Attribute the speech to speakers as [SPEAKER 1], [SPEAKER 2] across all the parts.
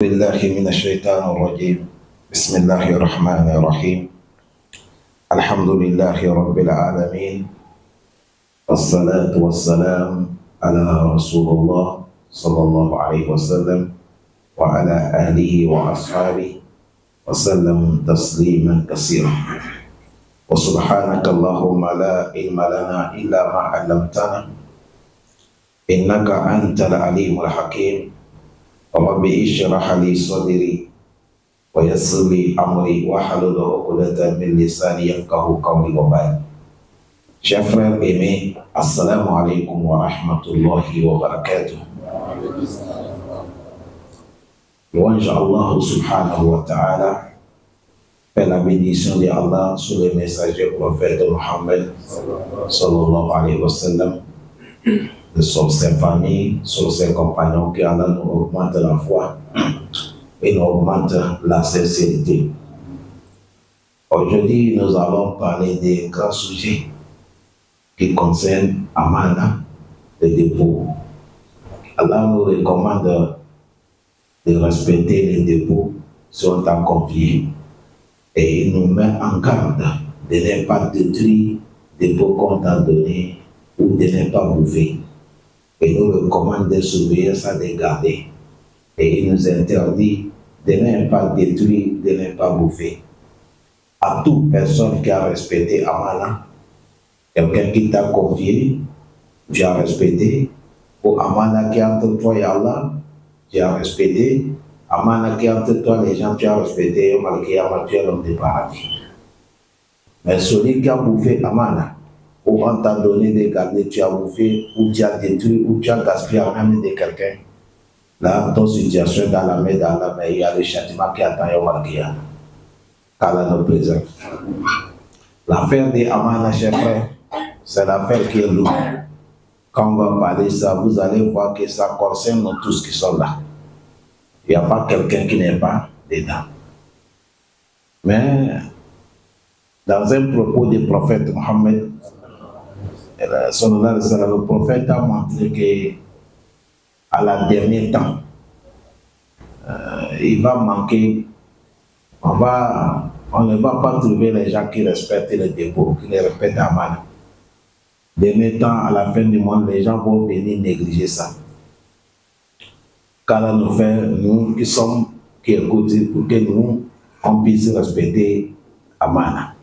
[SPEAKER 1] بالله من الشيطان الرجيم. بسم الله الرحمن الرحيم. الحمد لله رب العالمين، والصلاة والسلام على رسول الله صلى الله عليه وسلم وعلى آله وأصحابه وسلم تسليما كثيرا. وسبحانك اللهم لا علم لنا إلا ما علمتنا إنك أنت العليم الحكيم. رب اشرح لي صدري ويسر لي أمري واحلل عقدة من لساني يفقهوا قولي وبعد. Chers frères aimés, assalamu alaikum wa rahmatullahi wa barakatuh. Louange Allah subhanahu wa ta'ala, fait la bénédiction de Allah sur le messager prophète Mohammed sallallahu alayhi wa sallam, sur ses familles, sur ses compagnons, que Allah nous augmente la foi et nous augmente la sincérité. Aujourd'hui, nous allons parler des grands sujets qui concernent Amana, le dépôt. Allah nous recommande de respecter les dépôts si on t'a confié, et il nous met en garde de ne pas détruire des dépôts qu'on t'a donné ou de ne pas bouffer. Il nous recommande de surveiller ça, de garder. Et il nous interdit de ne pas détruire, de ne pas bouffer. À toute personne qui a respecté Amana, quelqu'un qui t'a confié, tu as respecté. Ou Amana qui est entre toi et Allah, tu as respecté. Amana qui est entre toi et les gens, tu as respecté. Et malgré Amana, tu es l'homme de paradis. Mais celui qui a bouffé Amana, ou on t'a donné de garder, tu as bouffé, ou tu as détruit, ou tu as gaspillé la main de quelqu'un, là, ton situation est dans la main d'Allah, mais il y a le châtiment qui attend Yom Al-Qiyamah. Qu'Allah nous préserve. L'affaire des Amana, chers frères, c'est l'affaire qui est lourde. Quand on va parler de ça, vous allez voir que ça concerne nous tous qui sont là. Il n'y a pas quelqu'un qui n'est pas dedans. Mais, dans un propos du prophète Mohammed, le prophète a montré qu'à la dernière temps, il va manquer, on ne va pas trouver les gens qui respectent le dépôt, qui les respectent Amana. Dernier temps, à la fin du monde, les gens vont venir négliger ça. Car nous fait, nous qui écoutons, pour que nous, on puisse respecter Amana.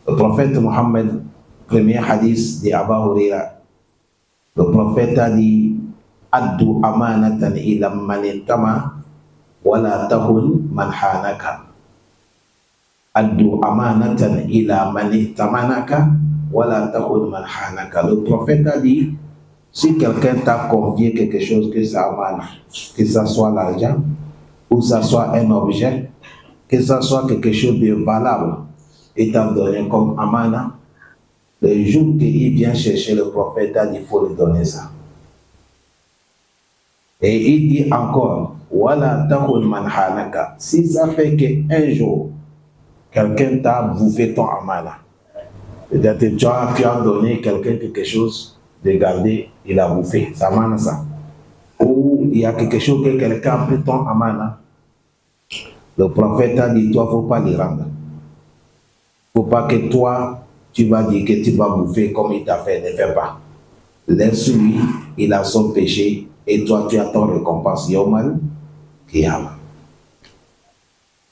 [SPEAKER 1] Le prophète Mohammed, premier hadith de Abu Huraira, le prophète a dit Addu amanatan ila man ittama wala tahun man hanaka. Addu amanatan ila man ittamanaka wala tahun man hanaka. Le prophète a dit, si quelqu'un t'a confié quelque chose, que ça amana, que ça soit l'argent, ou ça soit un objet, que ça soit quelque chose de valable, et t'a donné comme amana, le jour qu'il vient chercher le prophète, il faut lui donner ça. Et il dit encore, Wala tahun man hanaka. Si ça fait qu'un jour, quelqu'un t'a bouffé ton amana, peut-être tu as donné quelqu'un quelque chose de garder, il a bouffé, ça amana ça. Ou il y a quelque chose que quelqu'un a pris ton amana, le prophète a dit, toi, il ne faut pas les rendre. Il ne faut pas que toi, tu vas dire que tu vas bouffer comme il t'a fait, ne fais pas. Laisse-lui, il a son péché, et toi, tu as ton récompense. Yawmal Qiyamah.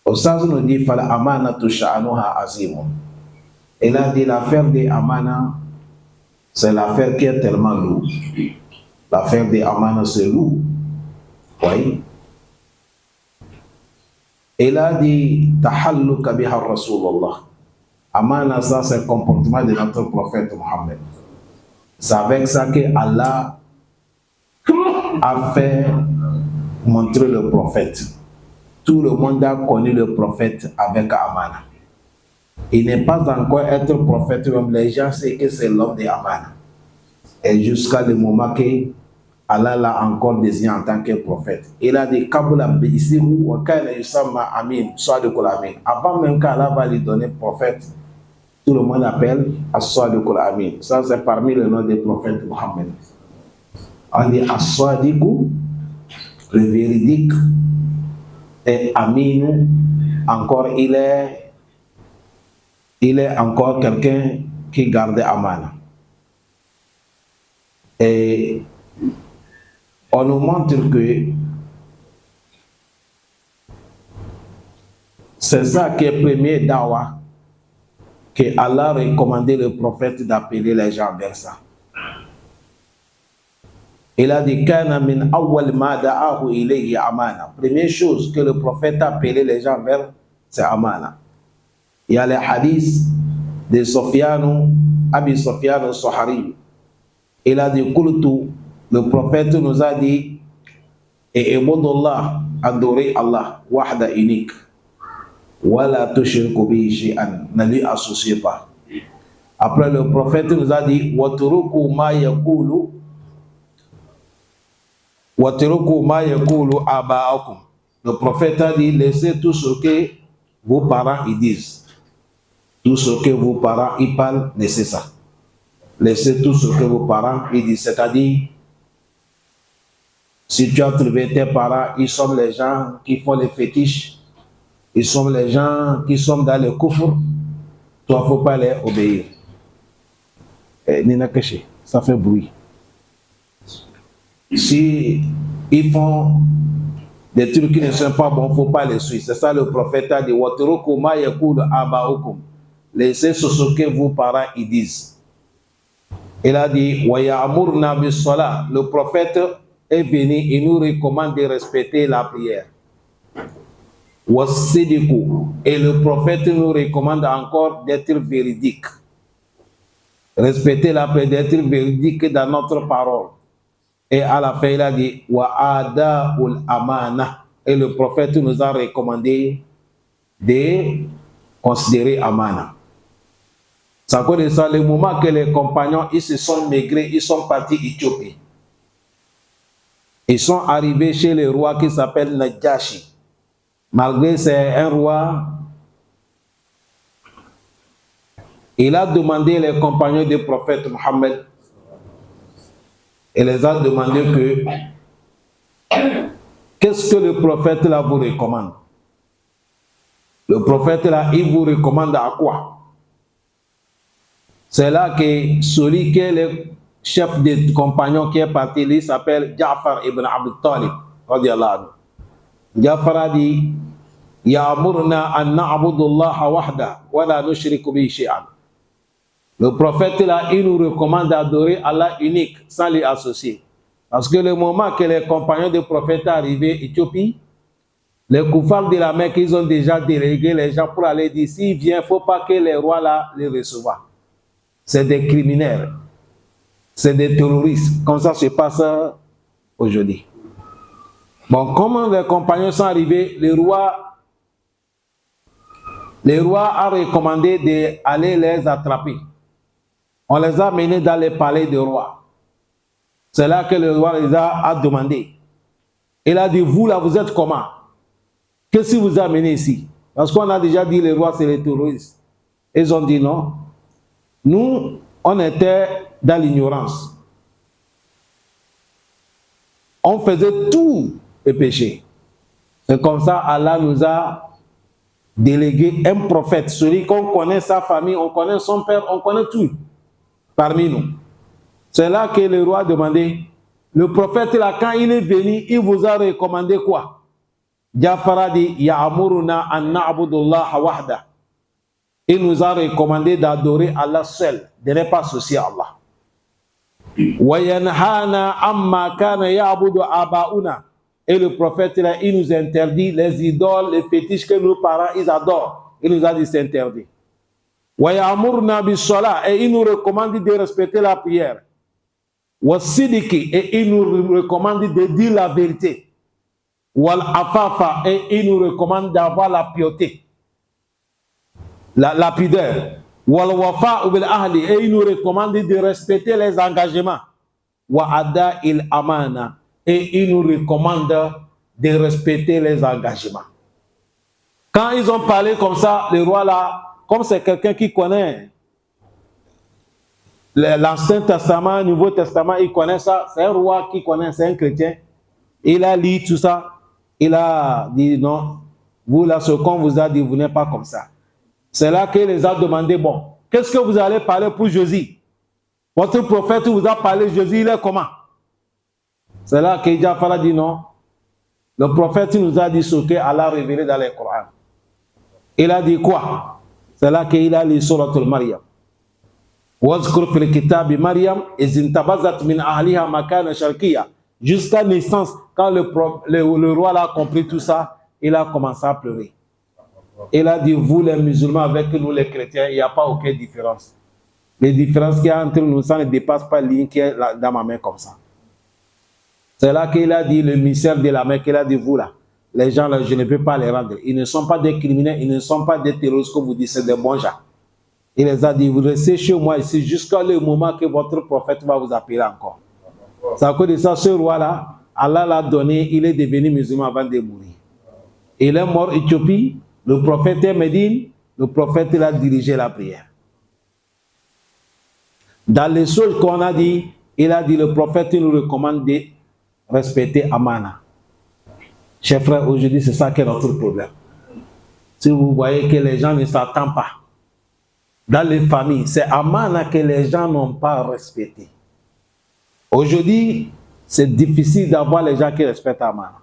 [SPEAKER 1] Ostaz nous dit, Fala amana tu sha'anuha azimun. Il a dit, l'affaire des Amana, c'est l'affaire qui est tellement lourde. L'affaire des Amana, c'est lourd. Oui. Il a dit, Tahalluka biha Rasulullah. Amana, ça c'est le comportement de notre prophète Mohammed. C'est avec ça que Allah a fait montrer le prophète. Tout le monde a connu le prophète avec Amana. Il n'est pas encore être prophète, même les gens savent que c'est l'homme de Amana. Et jusqu'à le moment que Allah l'a encore désigné en tant que prophète. Il a dit Kabula Bisiru wa kana yusamma Amin, Sadiqul Amin. Avant même qu'Allah va lui donner prophète, tout le monde appelle As-Sadiqul Amin. Ça, c'est parmi les noms des prophètes Mohammed. On dit As-Sadiqu, le véridique, Et Amin, encore, il est encore quelqu'un qui gardait Amana. Et on nous montre que c'est ça qui est premier dawa, que Allah a recommandé le prophète d'appeler les gens vers ça. Il a dit kana min awwal ma da'ahu ilayhi amana. Première chose que le prophète a appelé les gens vers, c'est amana. Il y a les hadiths de Sofiane, Abi Sofiane al-Sohari. Il a dit kultu, le prophète nous a dit, et ibudullah, adorer Allah, wahda unique. Wala tushriku bihi shay'an, ne lui associez pas. Après le prophète nous a dit watruku ma yaqulu aba'akum. Le prophète a dit laissez tout ce que vos parents ils disent. Tout ce que vos parents ils parlent, laissez ça. Laissez tout ce que vos parents ils disent. C'est-à-dire, si tu as trouvé tes parents, ils sont les gens qui font les fétiches, ils sont les gens qui sont dans le kufr, toi il ne faut pas les obéir. Nina Keché, ça fait bruit. Si ils font des trucs qui ne sont pas bons, il ne faut pas les suivre. C'est ça le prophète a dit. Laissez ce que vos parents ils disent. Il a dit le prophète est venu et nous recommande de respecter la prière. Et le prophète nous recommande encore d'être véridique. Respecter la prière, d'être véridique dans notre parole. Et à la fin, il a dit wa'ada'ul amana. Et le prophète nous a recommandé de considérer amana. Ça connaît ça, le moment que les compagnons ils se sont migrés, ils sont partis Éthiopie. Ils sont arrivés chez le roi qui s'appelle Najashi. Malgré c'est un roi, il a demandé les compagnons du prophète Mohammed. Il les a demandé qu'est-ce que le prophète là vous recommande. Le prophète là, il vous recommande à quoi? C'est là que celui qui est le chef des compagnons qui est parti, il s'appelle Ja'far ibn Abi Talib. Ja'far a dit Ya'murna an na'budullaha wahda wa la nushriku bihi shay'an. Le prophète là, il nous recommande d'adorer Allah unique sans les associer. Parce que le moment que les compagnons du prophète sont arrivés en Éthiopie, les koufars de la Mecque, ils ont déjà délégué les gens pour aller dire s'ils viennent, il ne faut pas que les rois là les reçoivent. C'est des criminels, c'est des terroristes. Comme ça se passe aujourd'hui. Bon, comment les compagnons sont arrivés, le roi a recommandé d'aller les attraper. On les a menés dans les palais du roi. C'est là que le roi les a demandé. Il a dit, vous là, vous êtes comment? Qu'est-ce qui vous a amené ici? Parce qu'on a déjà dit, le roi, c'est les terroristes. Ils ont dit non. Nous, on était dans l'ignorance. On faisait tout les péchés. C'est comme ça, Allah nous a délégué un prophète. Celui qu'on connaît sa famille, on connaît son père, on connaît tout parmi nous. C'est là que le roi a demandé, le prophète là, quand il est venu, il vous a recommandé quoi? Ja'far a dit, Ya'muruna an na'budullaha wahda. Il nous a recommandé d'adorer Allah seul, de ne pas associer Allah. Wa yanhana amma kana ya'budu aba'una. Et le prophète là, il nous interdit les idoles, les fétiches que nos parents ils adorent. Il nous a dit c'est interdit. Wa ya'muruna bis-salat. Et il nous recommande de respecter la prière. Wa sidiki. Et il nous recommande de dire la vérité. Wal afafa. Et il nous recommande d'avoir la piété. La pudeur. Wal wafa bil ahli. Et il nous recommande de respecter les engagements. Wa ada il amana. Et il nous recommande de respecter les engagements. Quand ils ont parlé comme ça, le roi là, comme c'est quelqu'un qui connaît l'Ancien Testament, le Nouveau Testament, il connaît ça. C'est un roi qui connaît, c'est un chrétien. Il a lu tout ça.
[SPEAKER 2] Il a dit non, vous là, ce qu'on vous a dit, vous n'êtes pas comme ça. C'est là qu'il les a demandé, bon, qu'est-ce que vous allez parler pour Jésus? Votre prophète vous a parlé, Jésus, il est comment? C'est là que Jafar a dit non. Le prophète nous a dit ce qu'Allah a révélé dans le Coran. Il a dit quoi? C'est là qu'il a lu Surat al-Maryam. Wazkur fil kitabi Maryam izintabazat min ahliha makana sharqiya. Jusqu'à naissance, quand le roi a compris tout ça, il a commencé à pleurer. Il a dit, vous les musulmans avec nous les chrétiens, il n'y a pas aucune différence. Les différences qu'il y a entre nous, ça ne dépasse pas la ligne qui est dans ma main comme ça. C'est là qu'il a dit, le mystère de la main, qu'il a dit, vous là, les gens là, je ne peux pas les rendre. Ils ne sont pas des criminels, ils ne sont pas des terroristes, comme vous dites, c'est des bons gens. Il les a dit, vous restez chez moi ici jusqu'à le moment que votre prophète va vous appeler encore. C'est à cause de ça, ce roi-là, Allah l'a donné, il est devenu musulman avant de mourir. Il est mort en Éthiopie, le prophète est Médine, le prophète il a dirigé la prière. Dans les choses qu'on a dit, il a dit, le prophète nous recommande de respecter Amana. Chers frères, aujourd'hui, c'est ça qui est notre problème. Si vous voyez que les gens ne s'attendent pas, dans les familles, c'est Amana que les gens n'ont pas respecté. Aujourd'hui, c'est difficile d'avoir les gens qui respectent Amana.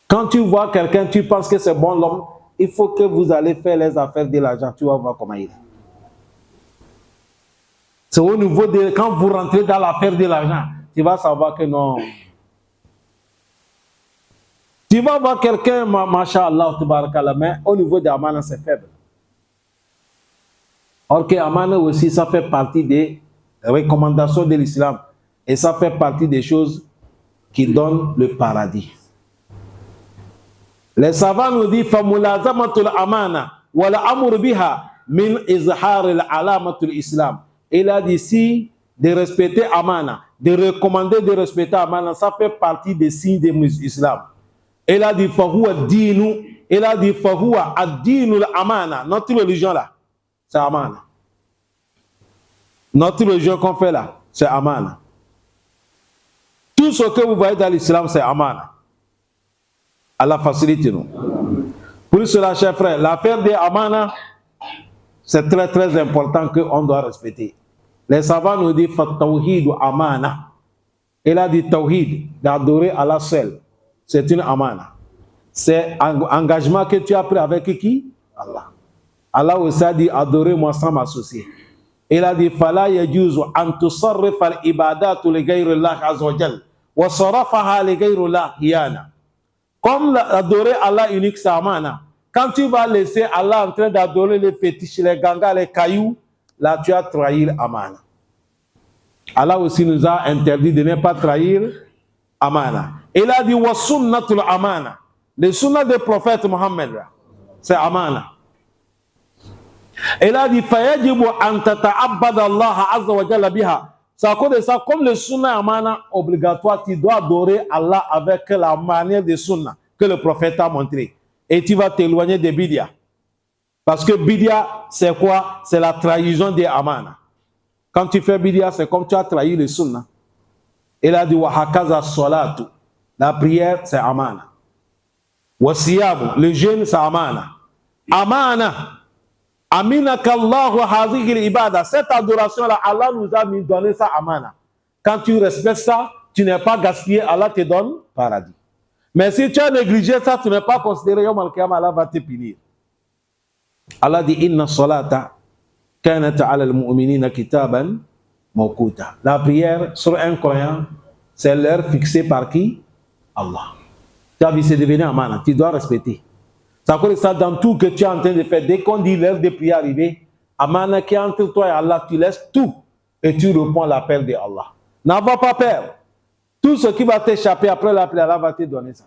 [SPEAKER 2] Quand tu vois quelqu'un, tu penses que c'est bon l'homme, il faut que vous allez faire les affaires de l'argent, tu vas voir comment il est. C'est au niveau de, quand vous rentrez dans l'affaire de l'argent, tu vas savoir que non. Tu vas voir quelqu'un, machallah, mais au niveau de Amana, c'est faible. Or que Amana aussi, ça fait partie des recommandations de l'islam. Et ça fait partie des choses qui donnent le paradis. Les savants nous disent famulazamatul amana wala amru biha min izhar al alamatul islam. Il a dit ici de respecter amana, de recommander de respecter amana, ça fait partie des signes de l'islam. Il a dit fahuwa dinu, il a dit fahuwa ad-dinul amana. Notre religion là, c'est amana. Notre religion qu'on fait là, c'est amana. Tout ce que vous voyez dans l'islam, c'est amana. Allah facilite nous. Pour cela, chers frères, l'affaire des amana, c'est très très important qu'on doit respecter. Les savants nous disent tawhid ou amana. Il a dit tawhid, d'adorer Allah seul. C'est une amana. C'est un engagement que tu as pris avec qui? Allah. Allah aussi a dit adorez-moi sans m'associer. Il a dit fala yajuzu an tusarrif al ibadatu li ghayri Allah azza wa jalla wa sarafaha li ghayri Allah hiyana. Comme adorer Allah unique, c'est amana. Quand tu vas laisser Allah en train d'adorer les fétiches, les gangas, les cailloux, là tu as trahi amana. Allah aussi nous a interdit de ne pas trahir amana. Il a dit wa sunnatul amana. Le sunnah du prophète Mohammed, c'est amana. Il a dit fayajibu an tata'abbada Allah azza wa jalla biha. C'est à cause de ça, comme le sunnah amana obligatoire, tu dois adorer Allah avec la manière de sunnah que le prophète a montré. Et tu vas t'éloigner de bidia. Parce que bidia, c'est quoi? C'est la trahison des amana. Quand tu fais bidia, c'est comme tu as trahi le sunnah. Il a dit wa hakaza salatu. La prière, c'est amana. Wa siyamu, le jeûne, c'est amana. Amana. Aminakallahu hazihi al-ibada. Cette adoration-là, Allah nous a donné ça amana. Quand tu respectes ça, tu n'es pas gaspillé, Allah te donne paradis. Mais si tu as négligé ça, tu n'es pas considéré, Yom al-Qiyamah, Allah va te punir. Allah dit inna salata kanat ala al-mu'minina kitaban mawquta. La prière sur un croyant, c'est l'heure fixée par qui? Allah. Tu as vu, c'est devenu amana, tu dois respecter. Ça cause ça dans tout que tu es en train de faire. Dès qu'on dit l'heure de prière arrivée, amana qui est entre toi et Allah, tu laisses tout et tu réponds à l'appel de Allah. N'aie pas peur. Tout ce qui va t'échapper après l'appel, Allah va te donner ça.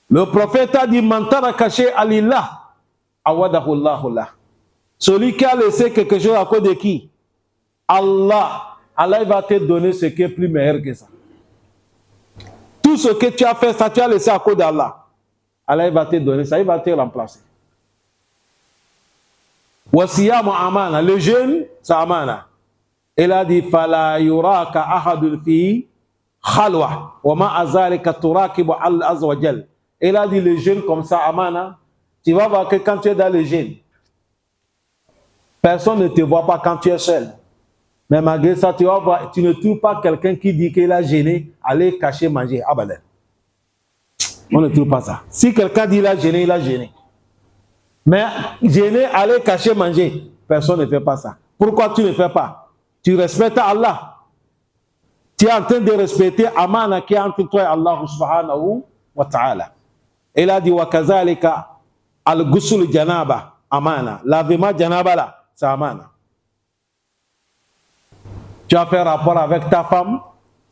[SPEAKER 2] Le prophète a dit mantara caché alillah awadahu Allah. Celui qui a laissé quelque chose à cause de qui? Allah. Allah va te donner ce qui est plus meilleur que ça. Tout ce que tu as fait, ça tu as laissé à cause d'Allah. Allah va te donner ça, il va te remplacer. Wasiyamu amana, le jeûne, c'est amana. Il a dit fala yuraka ahadun fi Khalwa. Wa ma azalika turakibu Allah azza wa jal. Il a dit le jeûne comme ça, amana. Tu vas voir que quand tu es dans le jeûne, personne ne te voit pas quand tu es seul. Mais malgré ça, tu vas voir, tu ne trouves pas quelqu'un qui dit qu'il a gêné, aller cacher, manger. Ah ben, on ne trouve pas ça. Si quelqu'un dit qu'il a gêné, il a gêné. Mais gêner, aller cacher, manger, personne ne fait pas ça. Pourquoi tu ne fais pas? Tu respectes Allah. Tu es en train de respecter Amana qui est entre toi et Allah subhanahu wa ta'ala. Il a dit, wa kazalika al-ghusl janaba, Amana. Lavement janaba là, c'est Amana. Tu as fait rapport avec ta femme,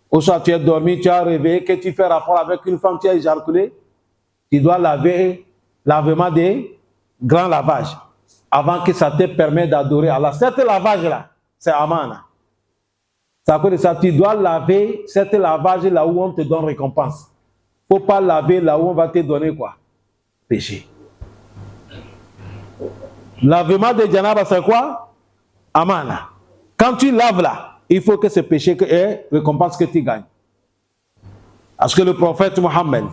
[SPEAKER 2] ou soit tu es dormi, tu as réveillé, que tu fais rapport avec une femme, tu as éjaculé, tu dois laver, lavement des grands lavages, avant que ça te permette d'adorer Allah. Cet lavage-là, c'est Amana. Ça veut dire ça, tu dois laver cet lavage là où on te donne récompense. Il ne faut pas laver là où on va te donner quoi? Péché. Lavement de janaba, c'est quoi? Amana. Quand tu laves là, il faut que ce péché ait récompense que tu gagnes. Parce que le prophète Mohammed,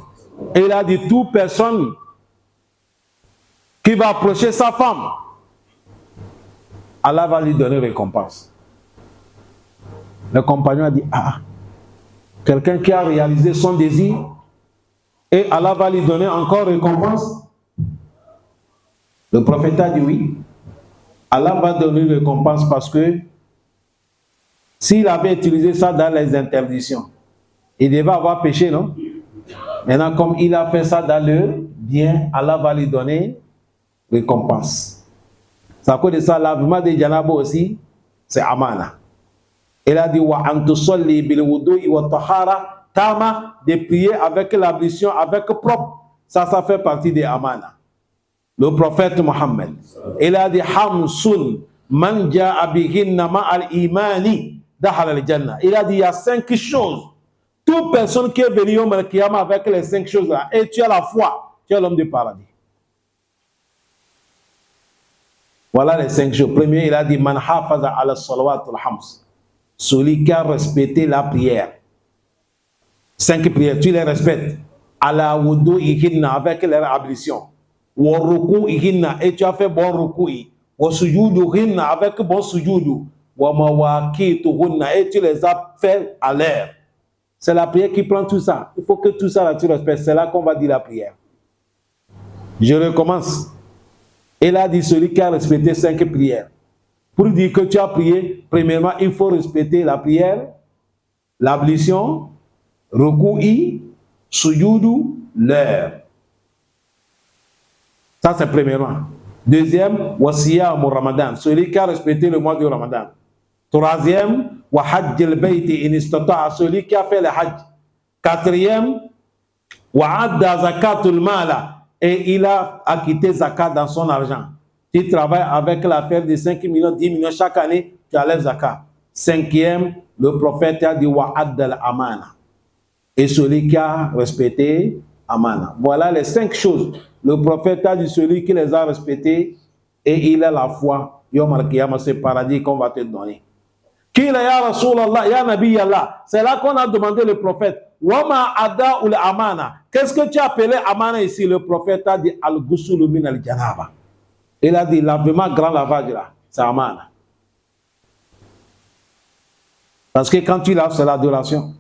[SPEAKER 2] il a dit toute personne qui va approcher sa femme, Allah va lui donner récompense. Le compagnon a dit, ah, quelqu'un qui a réalisé son désir et Allah va lui donner encore récompense. Le prophète a dit oui, Allah va donner récompense parce que s'il avait utilisé ça dans les interdictions, il devait avoir péché, non? Maintenant, comme il a fait ça dans le bien, Allah va lui donner récompense. C'est à cause de ça, lavement de janaba aussi, c'est amana. Il a dit, wa antusalli bil wudu'i wa tahara tama, de prier avec l'ablution, avec propre. Ça fait partie des amana. Le prophète Mohammed, il a dit, hamsun man ja'a bihinna ma'al imani dahal al-jannah. Il a dit, il y a 5 choses. Toute personne qui est venue au Al-Qiyamah avec les 5 choses là, et tu as la foi, tu es l'homme du paradis. Voilà les 5 choses. Premier, il a dit, man hafaza ala salawat al-hams. Celui qui a respecté la prière. 5 prières, tu les respectes. Ala wudu ihinna, avec leur ablution. Wa ruku ihinna, et tu as fait bon ruku. Wa sujudu ihinna, avec bon sujudu. Wa mawakitu hunna, et tu les as fait à l'air. C'est la prière qui prend tout ça. Il faut que tout ça là, tu respectes. C'est là qu'on va dire la prière. Je recommence. Il a dit celui qui a respecté 5 prières. Pour dire que tu as prié, premièrement, il faut respecter la prière, l'ablution, ruku'i, sujudu, l'heure. Ça, c'est premièrement. Deuxième, wasiyam au Ramadan. Celui qui a respecté le mois du Ramadan. Troisième, wa hajj al-bayti in istata'a. Celui qui a fait le hajj. Quatrième, wa adda zakatul mala. Et il a acquitté zakat dans son argent. Tu travailles avec l'affaire de 5 millions, 10 millions chaque année, tu enlèves zakat. Cinquième, le prophète a dit wa addal amana. Et celui qui a respecté amana. Voilà les 5 choses. Le prophète a dit celui qui les a respectées et il a la foi. Yom al-Qiyamah, c'est le paradis qu'on va te donner. Qui est ya Rasulallah, ya Nabi Allah. C'est là qu'on a demandé le prophète. Wama ada ul amana. Qu'est-ce que tu as appelé amana ici? Le prophète a dit al-ghusl min al-janaba. Il a dit lavement grand lavage là, c'est amana. Parce que quand tu laves, c'est l'adoration.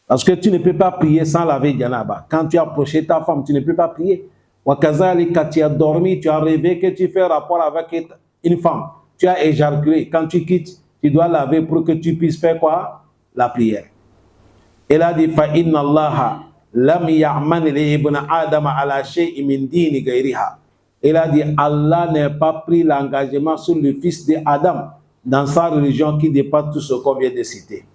[SPEAKER 2] Parce que tu ne peux pas prier sans laver janaba. Quand tu as approché ta femme, tu ne peux pas prier. Wakazalika, tu as dormi, tu as rêvé que tu fais rapport avec une femme. Tu as éjaculé. Quand tu quittes, tu dois laver pour que tu puisses faire quoi? La prière. Il a dit fa inna Allah lam ya'man li ibn Adam ala shay'in min dini ghayriha. Il a dit Allah n'a pas pris l'engagement sur le fils d'Adam dans sa religion qui dépasse tout ce qu'on vient de citer.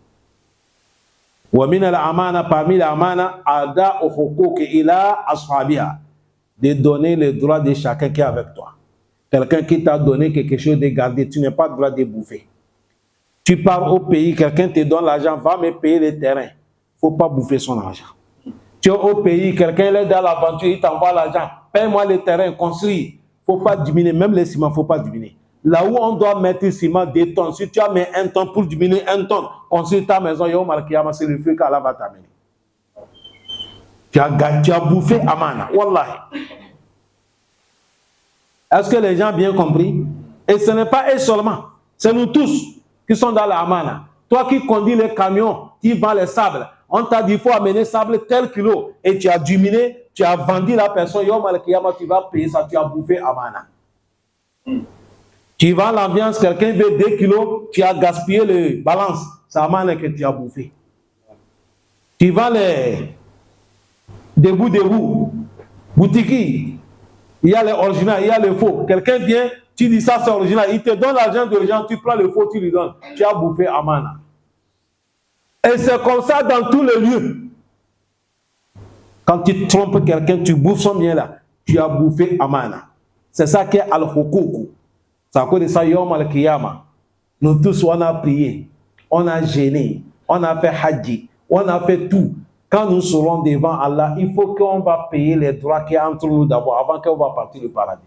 [SPEAKER 2] Wa min al-amana, parmi l'amana, ada huquq ila ashabiha, de donner le droit de chacun qui est avec toi. Quelqu'un qui t'a donné quelque chose de garder, tu n'as pas le droit de bouffer. Tu pars au pays, quelqu'un te donne l'argent, va me payer le terrain. Il ne faut pas bouffer son argent. Tu es au pays, quelqu'un est dans l'aventure, il t'envoie l'argent. Paye-moi le terrain, construis. Il ne faut pas diminuer, même les ciments, il ne faut pas diminuer. Là où on doit mettre ciment 2 tonnes, si tu as mis 1 tonne pour diminuer 1 tonne, construire ta maison, c'est le feu qu'Allah va t'amener. Tu as bouffé amana. Wallahi. Est-ce que les gens ont bien compris? Et ce n'est pas eux seulement. C'est nous tous qui sommes dans la amana. Toi qui conduis les camions, qui vends les sables, on t'a dit qu'il faut amener sable tel kilo et tu as diminué, tu as vendu la personne, tu vas payer ça, tu as bouffé amana. Tu vends l'ambiance, quelqu'un veut 2 kilos, tu as gaspillé le balance, c'est amana que tu as bouffé. Tu vends les debout, boutique, il y a les originaux, il y a les faux. Quelqu'un vient, tu dis ça c'est original, il te donne l'argent de l'argent, tu prends le faux, tu lui donnes. Tu as bouffé amana. Et c'est comme ça dans tous les lieux. Quand tu trompes quelqu'un, tu bouffes son bien là, tu as bouffé amana. C'est ça qui est al-hukuku. C'est à cause de ça, yom al-kiyama. Nous tous, on a prié, on a gêné, on a fait hadji, on a fait tout. Quand nous serons devant Allah, il faut qu'on va payer les droits qui sont entre nous d'abord, avant qu'on va partir du paradis.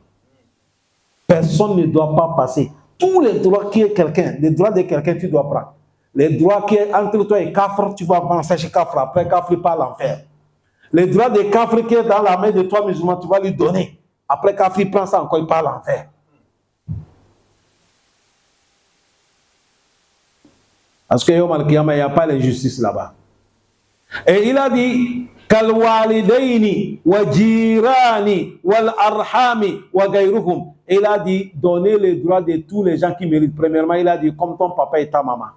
[SPEAKER 2] Personne ne doit pas passer. Tous les droits qui est quelqu'un, les droits de quelqu'un, tu dois prendre. Les droits qui est entre toi et Kafr, tu vas avancer chez Kafr. Après, Kafr part l'enfer. Les droits de Kafr qui est dans la main de toi, musulman, tu vas lui donner. Après, Kafr prend ça encore, il part l'enfer. Parce que Yom Al-Qiyamah, il n'y a pas l'injustice là-bas. Et il a dit Kalwalidaini wa jirani wal arhami wa gayruhum. Il a dit donner les droits de tous les gens qui méritent. Premièrement, il a dit comme ton papa et ta maman.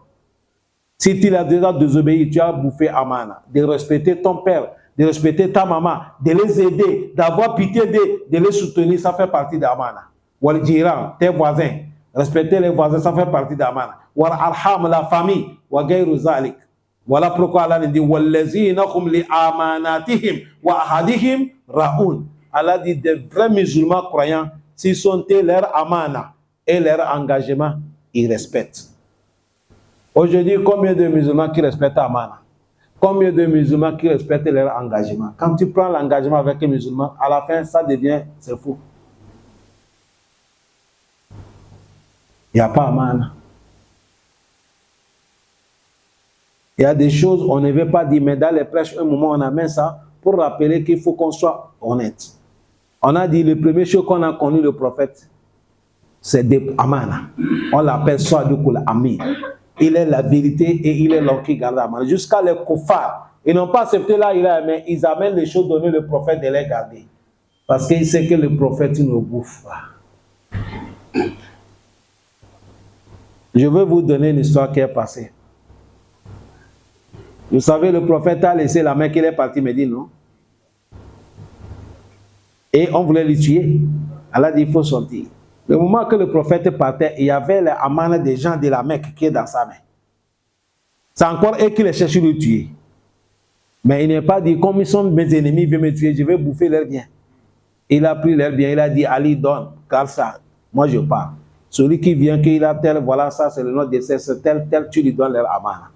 [SPEAKER 2] Si tu l'as déjà désobéi, tu as bouffé amana. De respecter ton père, de respecter ta maman, de les aider, d'avoir pitié d'eux, de les soutenir, ça fait partie d'amana. Wal jiran, tes voisins, respecter les voisins, ça fait partie d'amana. Wal arham, la famille, wa gayru zalik. Voilà pourquoi Allah dit Wallazina hum li amanatihim wa ahadihim raoun. Allah dit des vrais musulmans croyants, s'ils sont leur amana et leur engagement, ils respectent. Aujourd'hui, combien de musulmans qui respectent amana? Combien de musulmans qui respectent leur engagement? Quand tu prends l'engagement avec un musulman, à la fin, ça devient, c'est fou. Il n'y a pas amana. Il y a des choses on ne veut pas dire, mais dans les prêches, un moment, on amène ça pour rappeler qu'il faut qu'on soit honnête. On a dit, le premier chose qu'on a connu le prophète, c'est des amana. On l'appelle Sadiqul Amin. Il est la vérité et il est l'homme qui garde l'amana. Jusqu'à les koufars, ils n'ont pas accepté là, mais ils amènent les choses données le prophète de les garder. Parce qu'ils savent que le prophète ne bouffe pas. Je veux vous donner une histoire qui est passée. Vous savez, le prophète a laissé la Mecque, il est parti Médine, non? Et on voulait le tuer. Allah dit, il faut sortir. Le moment que le prophète partait, il y avait les amana des gens de la Mecque qui est dans sa main. C'est encore eux qui les cherchent à le tuer. Mais il n'est pas dit, comme ils sont mes ennemis, ils veulent me tuer, je vais bouffer leurs biens. Il a pris leurs biens, il a dit, Ali, donne, car ça, moi je pars. Celui qui vient, qu'il a tel, voilà, ça c'est le nom de c'est tel, tu lui donnes leur amana.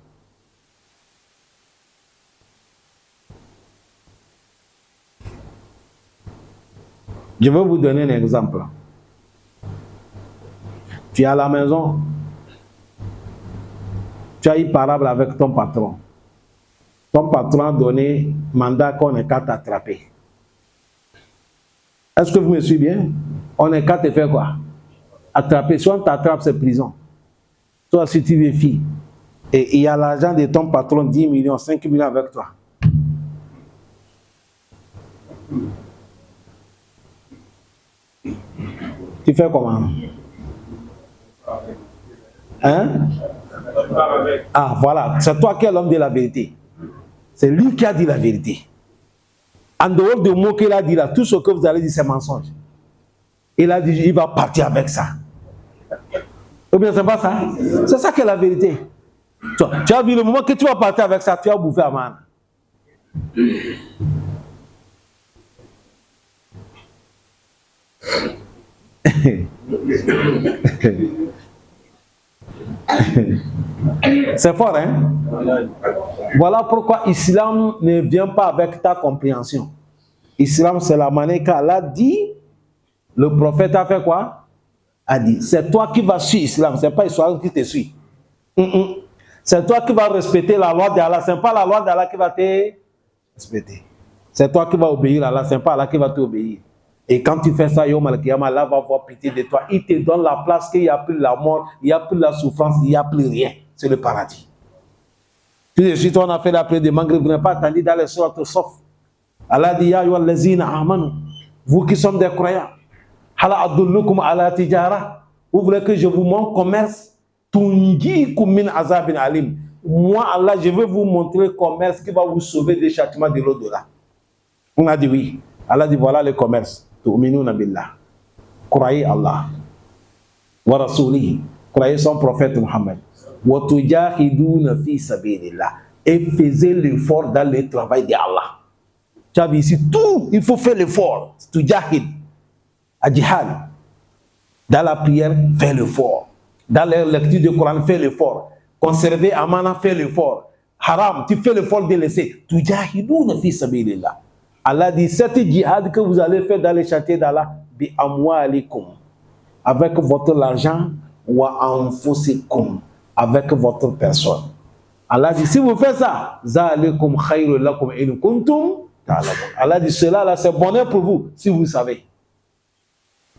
[SPEAKER 2] Je vais vous donner un exemple. Tu es à la maison, tu as eu parable avec ton patron. Ton patron a donné mandat qu'on est qu'à t'attraper. Est-ce que vous me suivez bien? On est qu'à te faire quoi? Attraper. Si on t'attrape, c'est prison. Toi, si tu es fille, et il y a l'argent de ton patron, 10 millions, 5 millions avec toi. Tu fais comment? Hein? Ah, voilà. C'est toi qui es l'homme de la vérité. C'est lui qui a dit la vérité. En dehors de mots qu'il a dit là, tout ce que vous allez dire, c'est mensonge. Il a dit, il va partir avec ça. Ou bien, c'est pas ça? C'est ça qui est la vérité. Tu as vu le moment que tu vas partir avec ça, tu as bouffé à man. C'est fort, hein? Voilà pourquoi l'islam ne vient pas avec ta compréhension. L'islam, c'est la manière qu'Allah dit. Le prophète a fait quoi? a dit, c'est toi qui vas suivre l'islam, c'est pas l'islam qui te suit. C'est toi qui vas respecter la loi d'Allah, c'est pas la loi d'Allah qui va te respecter. C'est toi qui vas obéir à Allah, c'est pas Allah qui va t'obéir. Et quand tu fais ça, Yom Al-Qiyamah, Allah va avoir pitié de toi. Il te donne la place qu'il n'y a plus la mort, il n'y a plus la souffrance, il n'y a plus rien. C'est le paradis. Puis de suite, on a fait la prière de Maghrib, vous n'avez pas attendu dans les sourates sauf. Allah dit, Ya ayyuhallazina amanu, vous qui sommes des croyants, Hala adullukum ala tijara, vous voulez que je vous montre commerce, tunjikum min azabin alim. Moi, Allah, je veux vous montrer le commerce qui va vous sauver des châtiments de l'au-delà. On a dit oui. Allah dit voilà le commerce. Tu'minuna billah. Croyez Allah. Wa rasulihi. Croyez son prophète Muhammad. Wa tujahiduna fi sabilillah. Et faisez l'effort dans le travail d'Allah. Tu as vu ici tout, il faut faire l'effort. Tujahid. À jihad. Dans la prière, fais l'effort. Dans la lecture du Coran, fais l'effort. Conserver amana, fais l'effort. Haram, tu fais l'effort de laisser. Tujahiduna fi sabilillah. Allah dit, cette djihad que vous allez faire dans les chantiers d'Allah, bi amwalikum, avec votre argent, wa anfusikum, avec votre personne. Allah dit, si vous faites ça, zalikum khayrun lakum in kuntum ta'lamun. Allah dit, cela là, c'est bonheur pour vous, si vous savez.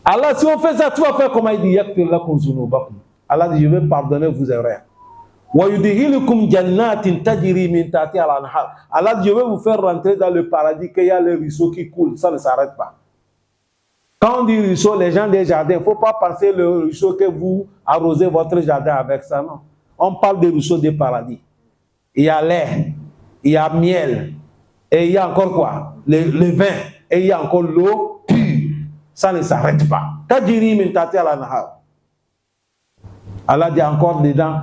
[SPEAKER 2] Allah, si on fait ça, tu vas faire comment il dit, yakfir lakum zunubakum. Allah dit, je vais pardonner vos erreurs. Allah dit, je vais vous faire rentrer dans le paradis, qu'il y a le ruisseau qui coule, ça ne s'arrête pas. Quand on dit ruisseau, les gens des jardins, il ne faut pas penser le ruisseau que vous arrosez votre jardin avec ça, non. On parle des ruisseaux des paradis. Il y a lait, il y a miel, et il y a encore quoi? Le vin, et il y a encore l'eau pure. Ça ne s'arrête pas. Allah dit encore dedans,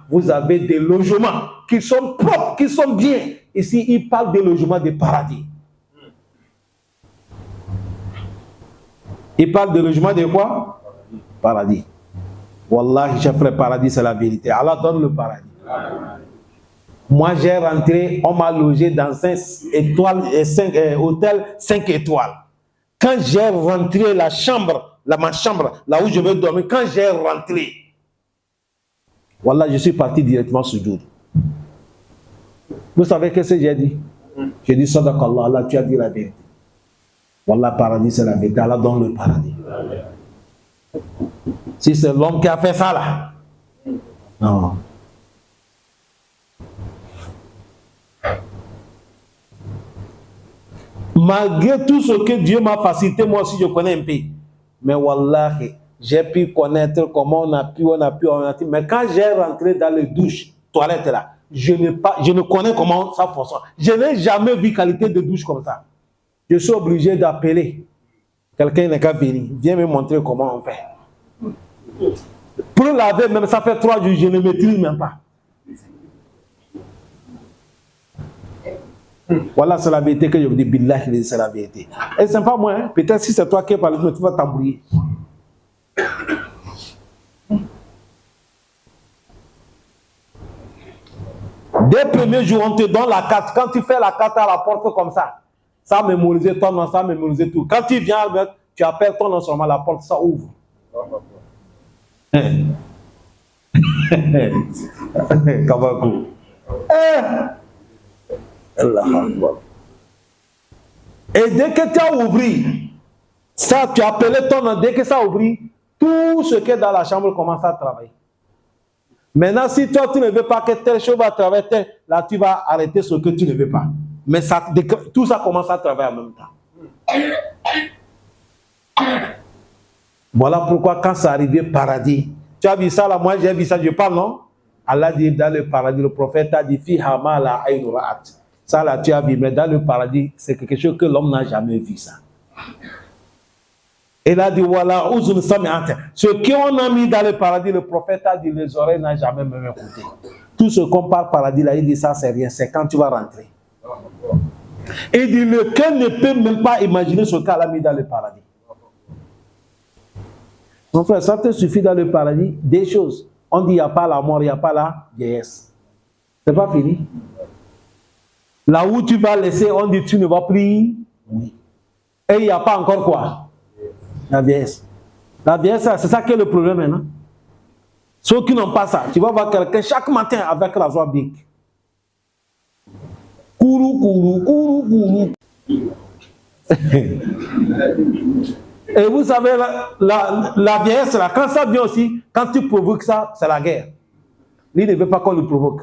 [SPEAKER 2] vous avez des logements qui sont propres, qui sont bien. Ici, il parle des logements des paradis. Il parle de logements de quoi? Paradis. Wallahi, chef, le paradis, c'est la vérité. Allah donne le paradis. Moi, j'ai rentré, on m'a logé dans 5 étoiles, hôtel 5 étoiles. Quand j'ai rentré ma chambre, là où je vais dormir, quand j'ai rentré, voilà, je suis parti directement sur Dieu. Vous savez qu'est-ce que j'ai dit? J'ai dit, Sadakallah, Allah, tu as dit la vérité. Voilà, paradis, c'est la vérité. Allah donne le paradis. Si c'est l'homme qui a fait ça, là. Non. Malgré tout ce que Dieu m'a facilité, moi aussi, je connais un peu. Mais wallahi, j'ai pu connaître comment on a pu. Mais quand j'ai rentré dans les douches, toilettes là, je ne connais comment ça fonctionne. Je n'ai jamais vu qualité de douche comme ça. Je suis obligé d'appeler quelqu'un qui est venu. Viens me montrer comment on fait. Pour laver, même ça fait 3 jours, je ne maîtrise même pas. Voilà, c'est la vérité que je vous dis. Billahi, c'est la vérité. Et c'est pas moi, hein? Peut-être si c'est toi qui es parlé, tu vas t'embrouiller. Dès le premier jour, on te donne la carte. Quand tu fais la carte à la porte comme ça, ça a mémorisé ton nom, ça a mémorisé tout. Quand tu viens, tu appelles ton nom seulement, la porte, ça ouvre. Kabakou. Et dès que tu as ouvert, ça, tu as appelé ton nom, dès que ça a ouvert, tout ce qui est dans la chambre commence à travailler. Maintenant, si toi, tu ne veux pas que telle chose va travailler, là, tu vas arrêter ce que tu ne veux pas. Mais ça, tout ça commence à travailler en même temps. Voilà pourquoi quand ça arrivait paradis, tu as vu ça là, moi j'ai vu ça, je parle, non? Allah dit dans le paradis, le prophète a dit, fi hama la aynu ra'at. Ça là, tu as vu, mais dans le paradis, c'est quelque chose que l'homme n'a jamais vu ça. Et là, dit, voilà, uzun sami'at. Ce qu'on a mis dans le paradis, le prophète a dit, les oreilles n'ont jamais même écouté. Tout ce qu'on parle paradis là, il dit ça, c'est rien, c'est quand tu vas rentrer. Et il dit, le cœur ne peut même pas imaginer ce qu'Allah a mis dans le paradis. Mon frère, ça te suffit dans le paradis, des choses. On dit, il n'y a pas la mort, il n'y a pas la vieillesse. C'est pas fini. Là où tu vas laisser, on dit, tu ne vas plus. Oui. Et il n'y a pas encore quoi? La vieillesse. La vieillesse, c'est ça qui est le problème maintenant. Ceux qui n'ont pas ça, tu vas voir quelqu'un chaque matin avec la joie bique. Kourou, kourou, kourou, kourou. Et vous savez, la vieillesse, là, quand ça vient aussi, quand tu provoques ça, c'est la guerre. Lui ne veut pas qu'on le provoque.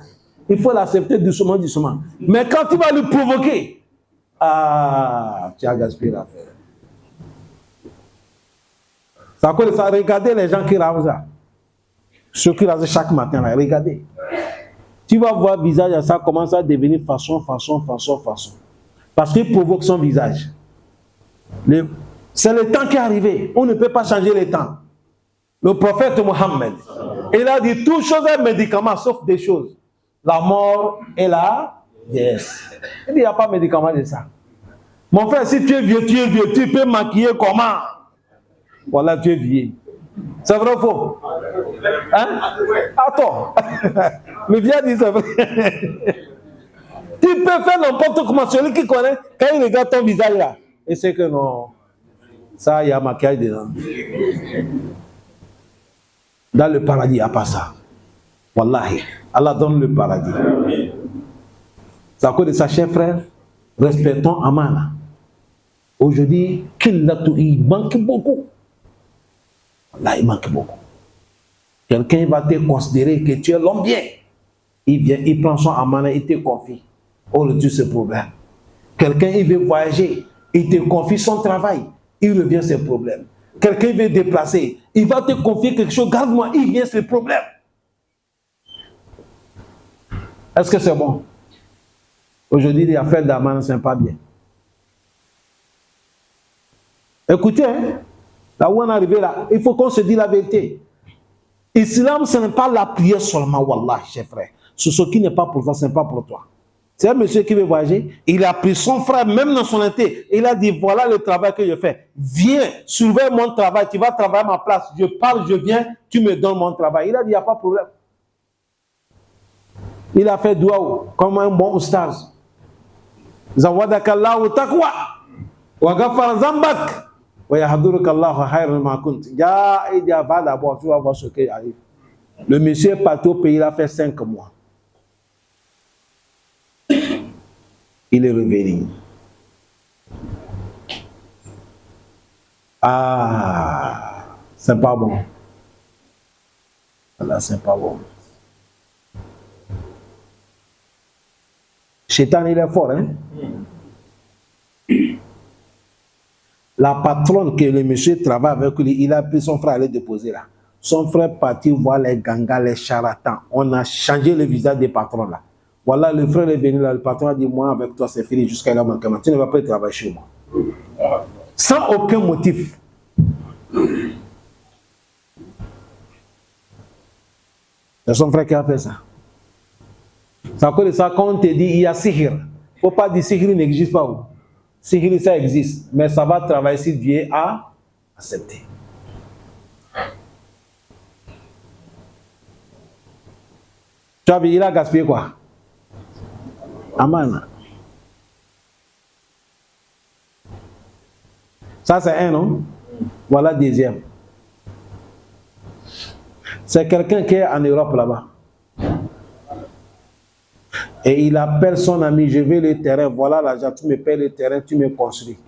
[SPEAKER 2] Il faut l'accepter doucement, doucement. Mais quand tu vas le provoquer, tu as gaspillé l'affaire. Ça cause ça. Regardez les gens qui rasent ça. Ceux qui rasent chaque matin, là, regardez. Tu vas voir le visage, ça commence à devenir façon. Parce qu'il provoque son visage. C'est le temps qui est arrivé. On ne peut pas changer le temps. Le prophète Mohammed, il a dit toutes choses est médicament, sauf des choses. La mort et la vieillesse. Il dit il n'y a pas de médicament de ça. Mon frère, si tu es vieux, tu peux maquiller comment? Voilà, tu es vieux. C'est vrai ou faux? Hein? Attends. Mais viens dire c'est vrai. Tu peux faire n'importe comment. Celui qui connaît, quand il regarde ton visage là, il sait que non. Ça, il y a maquillage dedans. Dans le paradis, il n'y a pas ça. Wallahi. Allah donne le paradis. C'est à cause de ça, chers frères, respectons Amana. Aujourd'hui, il manque beaucoup. Là, il manque beaucoup. Quelqu'un va te considérer que tu es l'homme bien. Il vient, il prend son Amana, il te confie. On retire ce problème. Quelqu'un, il veut voyager, il te confie son travail, il revient ses problèmes. Quelqu'un veut déplacer, il va te confier quelque chose, garde-moi, il vient ses problèmes. Est-ce que c'est bon? Aujourd'hui, les affaires d'Amana ne sont pas bien. Écoutez, hein, là où on est arrivé là, il faut qu'on se dise la vérité. L'islam, ce n'est pas la prière seulement, wallah, chers frères. Ce qui n'est pas pour toi, ce n'est pas pour toi. C'est un monsieur qui veut voyager, il a pris son frère, même dans son été, il a dit, voilà le travail que je fais. Viens, surveille mon travail, tu vas travailler à ma place. Je parle, je viens, tu me donnes mon travail. Il a dit, il n'y a pas de problème. Il a fait doua comme un bon oustaz. Zawadakallahu taqwa wa ghafara zambak wa yahdurukallahu khayran ma kunt. Il dit, va d'abord, tu vas voir ce qui arrive. Le monsieur est parti au pays, il a fait 5 mois. Il est revenu. C'est pas bon. Là, c'est pas bon. Shaitan, il est fort, hein? La patronne que le monsieur travaille avec lui, il a pris son frère à le déposer là. Son frère est parti voir les gangas, les charlatans. On a changé le visage des patrons là. Voilà, le frère est venu là, le patron a dit, moi avec toi c'est fini jusqu'à là, tu ne vas pas travailler chez moi. Sans aucun motif. C'est son frère qui a fait ça. C'est à cause de ça, quand on te dit, il y a sihir. Il ne faut pas dire sihir n'existe pas. Sihir, ça existe, mais ça va travailler si Dieu a accepté. Tu as vu, il a gaspillé quoi? Amana. Ça c'est un, non? Voilà deuxième. C'est quelqu'un qui est en Europe là-bas. Et il appelle son ami, je veux le terrain, voilà l'argent, tu me payes le terrain, tu me construis.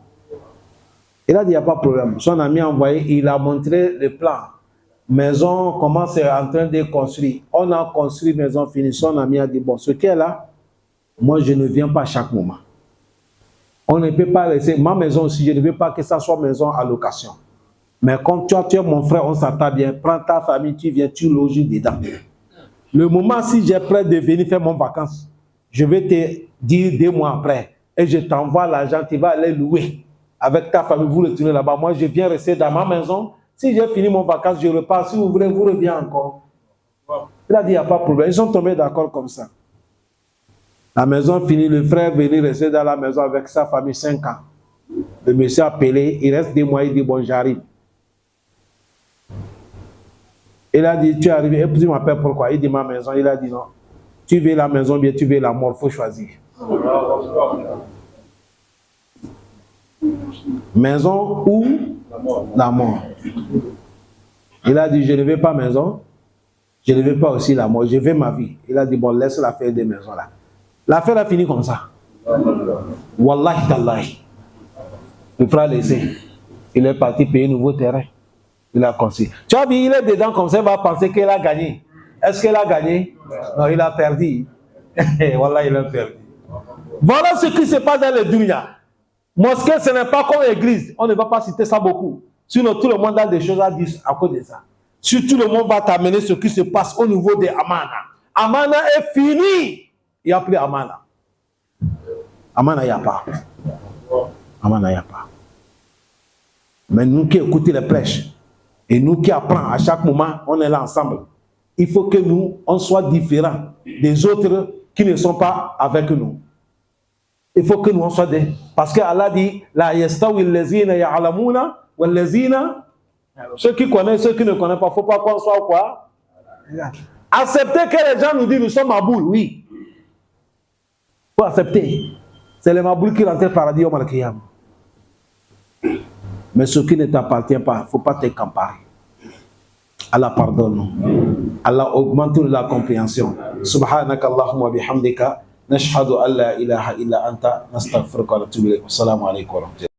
[SPEAKER 2] Il a dit, il n'y a pas de problème. Son ami a envoyé, il a montré le plan. Maison, comment c'est en train de construire. On a construit maison finie. Son ami a dit, bon, ce qui est là, moi je ne viens pas à chaque moment. On ne peut pas laisser, ma maison aussi, je ne veux pas que ça soit maison à location. Mais comme tu es mon frère, on s'entend bien, prends ta famille, tu viens, tu loges dedans. Le moment si j'ai prêt de venir faire mon vacances, je vais te dire 2 mois après, et je t'envoie l'argent, tu vas aller louer. Avec ta famille, vous retournez là-bas. Moi, je viens rester dans ma maison. Si j'ai fini mon vacances, je repars. Si vous voulez, vous revenez encore. Il a dit, il n'y a pas de problème. Ils sont tombés d'accord comme ça. La maison finie, le frère venait rester dans la maison avec sa famille 5 ans. Le monsieur a appelé, il reste 2 mois, il dit, bon, j'arrive. Il a dit, tu es arrivé, et puis il m'appelle pourquoi? Il dit, ma maison. Il a dit, non. Tu veux la maison, bien tu veux la mort, il faut choisir. Maison ou la mort. Il a dit, je ne veux pas maison, je ne veux pas aussi la mort, je veux ma vie. Il a dit, bon, laisse-la faire des maisons là. L'affaire a fini comme ça. Wallahi tallahi. Le frère laissé. Il est parti payer un nouveau terrain. Il a construit. Tu as vu, il est dedans comme ça, il va penser qu'il a gagné. Est-ce qu'il a gagné? Non, il a perdu. Wallah, il a perdu. Voilà ce qui se passe dans les dunya. Mosquée, ce n'est pas comme église. On ne va pas citer ça beaucoup. Sinon, tout le monde a des choses à dire à cause de ça. Si tout le monde va t'amener ce qui se passe au niveau des Amana. Amana est fini. Il n'y a plus Amana. Amana, il n'y a pas. Amana, il n'y a pas. Mais nous qui écoutons les prêches, et nous qui apprenons à chaque moment, on est là ensemble. Il faut que nous, on soit différents des autres qui ne sont pas avec nous. Il faut que nous on soit des... Parce que Allah dit, la yastawi allazina ya'lamuna wal lazina, ceux qui connaissent, ceux qui ne connaissent pas, il ne faut pas qu'on soit quoi? Accepter que les gens nous disent, nous sommes mabouls, oui. Il faut accepter. C'est les mabouls qui rentrent au paradis au Malkiyam. Mais ce qui ne t'appartient pas, il ne faut pas te comparer. Allah pardonne. Allah augmente la compréhension. Subhanaka Allahumma bihamdika. نشهد أن لا إله إلا أنت نستغفرك ونتوب إليك والسلام عليكم ورحمة الله